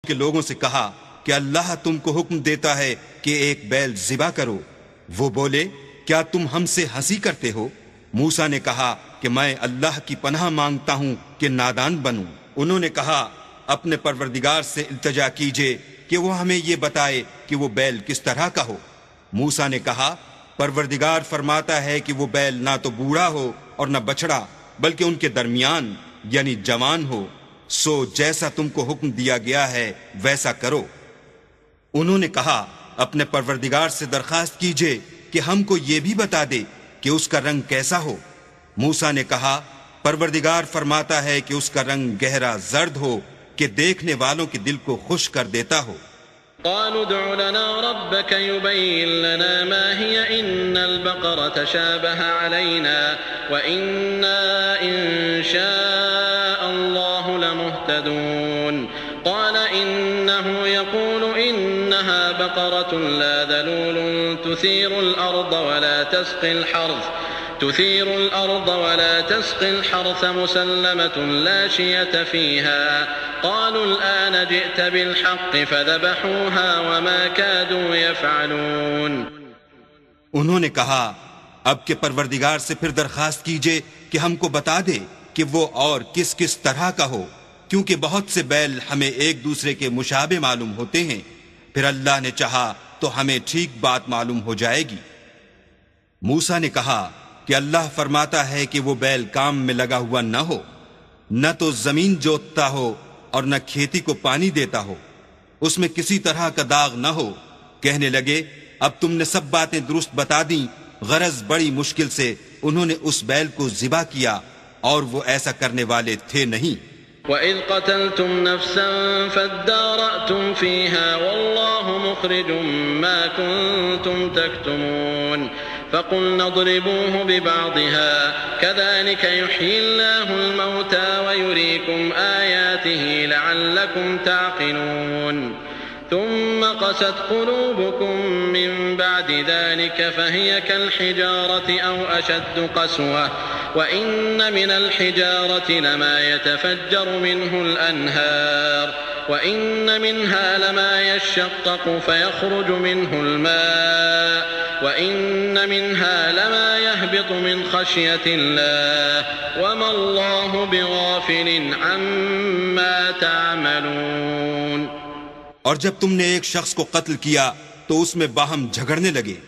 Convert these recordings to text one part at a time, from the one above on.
کے لوگوں سے کہا کہ اللہ تم کو حکم دیتا ہے کہ ایک بیل ذبح کرو۔ وہ بولے کیا تم ہم سے ہنسی کرتے ہو؟ موسیٰ نے کہا کہ میں اللہ کی پناہ مانگتا ہوں کہ نادان بنوں۔ انہوں نے کہا اپنے پروردگار سے التجا کیجئے کہ وہ ہمیں یہ بتائے کہ وہ بیل کس طرح کا ہو۔ موسیٰ نے کہا پروردگار فرماتا ہے کہ وہ بیل نہ تو بوڑھا ہو اور نہ بچڑا بلکہ ان کے درمیان یعنی جوان ہو، سو جیسا تم کو حکم دیا گیا ہے ویسا کرو۔ انہوں نے کہا اپنے پروردگار سے درخواست کیجئے کہ ہم کو یہ بھی بتا دے کہ اس کا رنگ کیسا ہو۔ موسیٰ نے کہا پروردگار فرماتا ہے کہ اس کا رنگ گہرا زرد ہو کہ دیکھنے والوں کے دل کو خوش کر دیتا ہو۔ قالوا ادع لنا ربك يبين لنا ما هي إن البقرة شابه علينا وإنا إن شاء الله لمهتدون قال إنه يقول إنها بقرة لا ذلول تثير الأرض ولا تسقي الحرث مسلمة لا شية فيها قالوا الآن جئت بالحق فذبحوها وما كادوا يفعلون۔ انہوں نے کہا اب کے پروردگار سے پھر درخواست کیجئے کہ ہم کو بتا دے کہ وہ اور کس کس طرح کا ہو، کیونکہ بہت سے بیل ہمیں ایک دوسرے کے مشابہ معلوم ہوتے ہیں، پھر اللہ نے چاہا تو ہمیں ٹھیک بات معلوم ہو جائے گی۔ موسیٰ نے کہا کہ اللہ فرماتا ہے کہ وہ بیل کام میں لگا ہوا نہ ہو، نہ تو زمین جوتتا ہو اور نہ کھیتی کو پانی دیتا ہو، اس میں کسی طرح کا داغ نہ ہو۔ کہنے لگے اب تم نے سب باتیں درست بتا دیں، غرض بڑی مشکل سے انہوں نے اس بیل کو ذبح کیا اور وہ ایسا کرنے والے تھے نہیں۔ وَإِذْ قَتَلْتُمْ نَفْسًا فَادَّارَأْتُمْ فِيهَا وَاللَّهُ مُخْرِجٌ مَا كُنْتُمْ تَكْتُمُونَ فَقُلْنَا اضْرِبُوهُ بِبَعْضِهَا كَذَلِكَ يُحْيِي اللَّهُ الْمَوْتَى وَيُرِيكُمْ آيَاتِهِ لَعَلَّكُمْ تَعْقِلُونَ ثم قست قلوبكم من بعد ذلك فهي كالحجارة أو أشد قسوة وإن من الحجارة لما يتفجر منه الأنهار وإن منها لما يشقق فيخرج منه الماء وإن منها لما يهبط من خشية الله وما الله بغافل عما تعملون۔ اور جب تم نے ایک شخص کو قتل کیا تو اس میں باہم جھگڑنے لگے،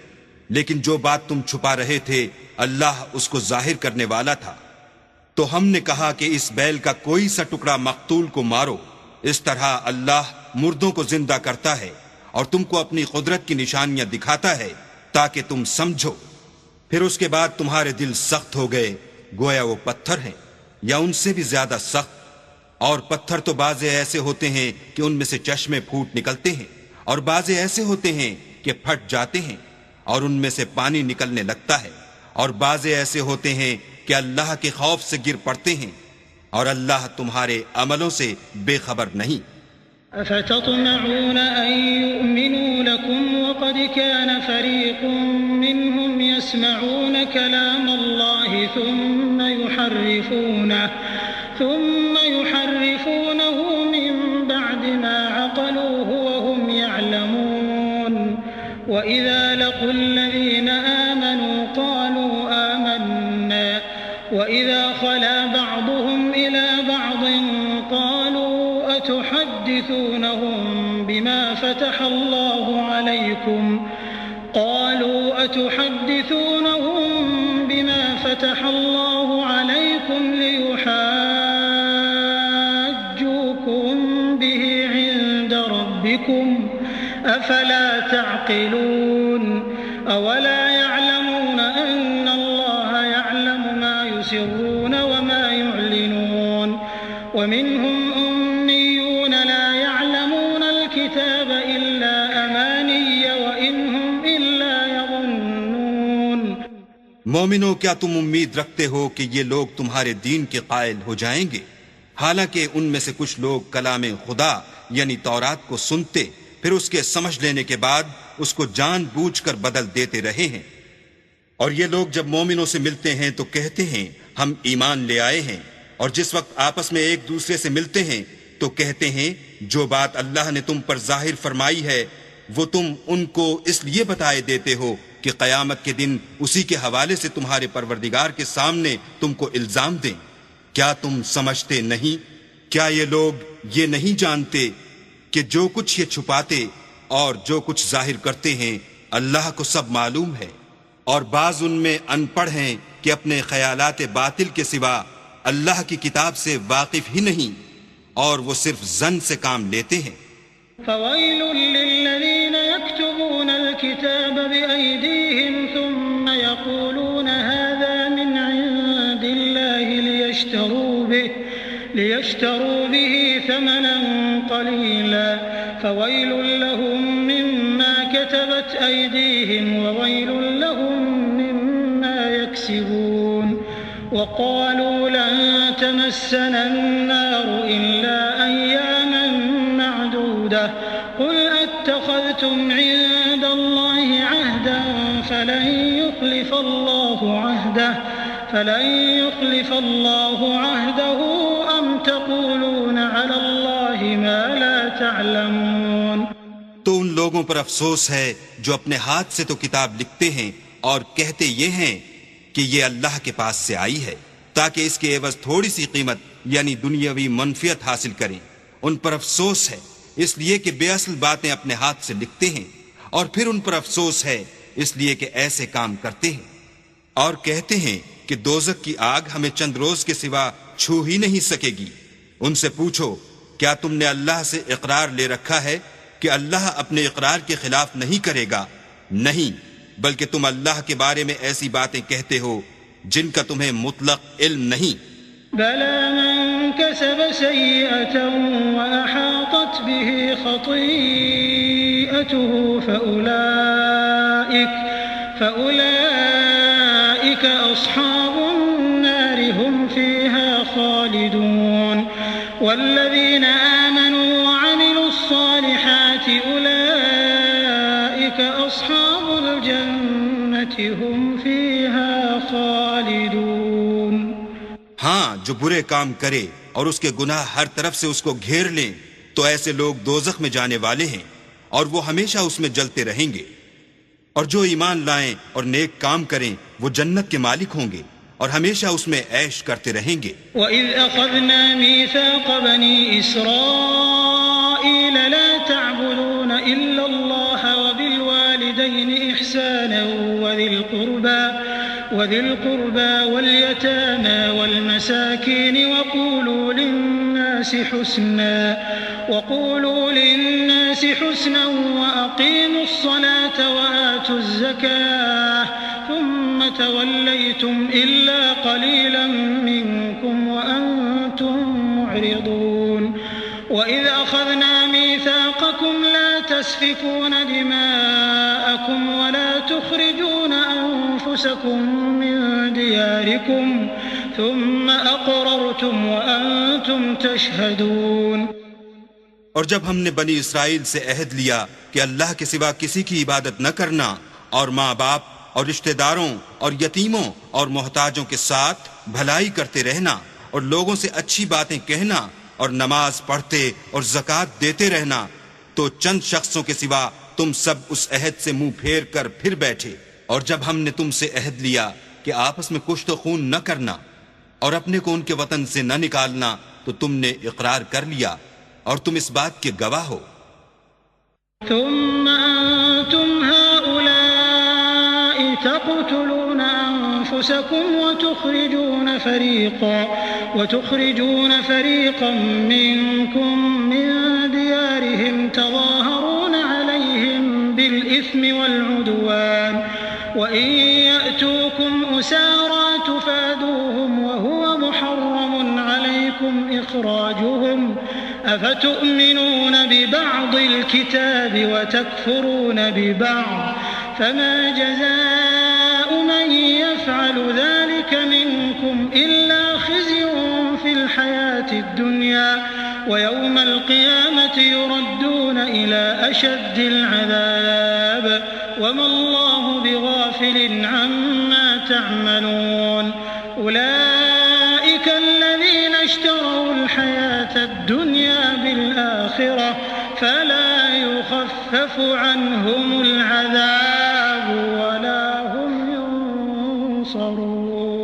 لیکن جو بات تم چھپا رہے تھے اللہ اس کو ظاہر کرنے والا تھا۔ تو ہم نے کہا کہ اس بیل کا کوئی سا ٹکڑا مقتول کو مارو، اس طرح اللہ مردوں کو زندہ کرتا ہے اور تم کو اپنی قدرت کی نشانیاں دکھاتا ہے تاکہ تم سمجھو۔ پھر اس کے بعد تمہارے دل سخت ہو گئے گویا وہ پتھر ہیں یا ان سے بھی زیادہ سخت، اور پتھر تو بعضے ایسے ہوتے ہیں کہ ان میں سے چشمے پھوٹ نکلتے ہیں، اور بعضے ایسے ہوتے ہیں کہ پھٹ جاتے ہیں اور ان میں سے پانی نکلنے لگتا ہے، اور بعضے ایسے ہوتے ہیں کہ اللہ کے خوف سے گر پڑتے ہیں، اور اللہ تمہارے عملوں سے بے خبر نہیں۔ افتطمعون ان يؤمنوا لكم وقد كان فريق منهم يسمعون كلام الله ثم يحرفونه من بعد ما عقلوه وهم يعلمون وإذا لقوا الذين آمنوا قالوا آمنا وإذا خلا بعضهم إلى بعض قالوا أتحدثونهم بما فتح الله عليكم ليحاجوكم به عند ربكم أفلا تعقلون أولا يعلمون أن الله يعلم ما يسرون وما يعلنون ومنهم أميون لا يعلمون الكتاب إلا أماني وإن هم إلا يظنون۔ مومنو کیا تم امید رکھتے ہو کہ یہ لوگ تمہارے دین کے قائل ہو جائیں گے؟ حالانکہ ان میں سے کچھ لوگ کلام خدا یعنی تورات کو سنتے پھر اس کے سمجھ لینے کے بعد اس کو جان بوجھ کر بدل دیتے رہے ہیں، اور یہ لوگ جب مومنوں سے ملتے ہیں تو کہتے ہیں ہم ایمان لے آئے ہیں، اور جس وقت آپس میں ایک دوسرے سے ملتے ہیں تو کہتے ہیں جو بات اللہ نے تم پر ظاہر فرمائی ہے وہ تم ان کو اس لیے بتائے دیتے ہو کہ قیامت کے دن اسی کے حوالے سے تمہارے پروردگار کے سامنے تم کو الزام دیں۔ کیا تم سمجھتے نہیں؟ کیا یہ لوگ یہ نہیں جانتے کہ جو کچھ یہ چھپاتے اور جو کچھ ظاہر کرتے ہیں اللہ کو سب معلوم ہے؟ اور بعض ان میں ان پڑھ ہیں کہ اپنے خیالات باطل کے سوا اللہ کی کتاب سے واقف ہی نہیں، اور وہ صرف ظن سے کام لیتے ہیں۔ فويل للذين يكتبون الكتاب بأيديهم ثم يقولون هذا من عند الله ليشتروا به ثمنا قليلا فويل لهم مما كتبت أيديهم وويل لهم مما يكسبون وقالوا لن تمسنا النار إلا أياما معدودة قل أتخذتم عند الله عهدا فلن يخلف الله عهده أم تقولون على الله ما لا تعلمون۔ تو ان لوگوں پر افسوس ہے جو اپنے ہاتھ سے تو کتاب لکھتے ہیں اور کہتے یہ ہیں کہ یہ اللہ کے پاس سے آئی ہے تاکہ اس کے عوض تھوڑی سی قیمت یعنی دنیاوی منفعت حاصل کریں۔ ان پر افسوس ہے اس لیے کہ بے اصل باتیں اپنے ہاتھ سے لکھتے ہیں، اور پھر ان پر افسوس ہے اس لیے کہ ایسے کام کرتے ہیں، اور کہتے ہیں کہ دوزخ کی آگ ہمیں چند روز کے سوا چھو ہی نہیں سکے گی۔ ان سے پوچھو کیا تم نے اللہ سے اقرار لے رکھا ہے کہ اللہ اپنے اقرار کے خلاف نہیں کرے گا؟ نہیں، بلکہ تم اللہ کے بارے میں ایسی باتیں کہتے ہو جن کا تمہیں مطلق علم نہیں۔ بلى من كسب سيئة وأحاطت به خطيئته فأولئك أصحاب النار هم فيها خالدون والذين آمنوا وعملوا الصالحات أولئك أصحاب الجنة هم فيها خالدون۔ ہاں، جو برے کام کرے اور اس کے گناہ ہر طرف سے اس کو گھیر لیں تو ایسے لوگ دوزخ میں جانے والے ہیں اور وہ ہمیشہ اس میں جلتے رہیں گے، اور جو ایمان لائیں اور نیک کام کریں وہ جنت کے مالک ہوں گے اور ہمیشہ اس میں عیش کرتے رہیں گے۔ وَإِذْ أَخَذْنَا مِيثَاقَ بَنِي إِسْرَائِيلَ لَا تَعْبُدُونَ إِلَّا اللَّهَ وَبِالْوَالِدَيْنِ إِحْسَانًا وذي القربى واليتامى والمساكين وقولوا للناس حسنا وأقيموا الصلاة وآتوا الزكاة ثم توليتم إلا قليلا منكم وأنتم معرضون وإذ أخذنا ميثاقكم لا تسفكون دماءكم ولا تخرجون أنفسكم من دياركم ثم أقررتم وأنتم تشهدون۔ اور جب ہم نے بنی اسرائیل سے عہد لیا کہ اللہ کے سوا کسی کی عبادت نہ کرنا اور ماں باپ اور رشتہ داروں اور یتیموں اور محتاجوں کے ساتھ بھلائی کرتے رہنا اور لوگوں سے اچھی باتیں کہنا اور نماز پڑھتے اور زکوٰۃ دیتے رہنا، تو چند شخصوں کے سوا تم سب اس عہد سے منہ پھیر کر پھر بیٹھے۔ اور جب ہم نے تم سے عہد لیا کہ آپس میں کشت و خون نہ کرنا اور اپنے کو ان کے وطن سے نہ نکالنا تو تم نے اقرار کر لیا اور تم اس بات کے گواہ ہو۔ ثم أنتم هؤلاء تقتلون أنفسكم وتخرجون فريقا منكم من ديارهم تظاهرون عليهم بالإثم والعدوان وإن يأتوكم أسارى تفادوهم وهو محرم عليكم إخراجهم أفتؤمنون ببعض الكتاب وتكفرون ببعض فما جزاء من يفعل ذلك منكم إلا خزي في الحياة الدنيا ويوم القيامة يردون إلى أشد العذاب وما الله بغافل عما تعملون أولئك الذين اشتروا الحياة الدنيا بالآخرة فلا يخفف عنهم العذاب ولا هم ينصرون.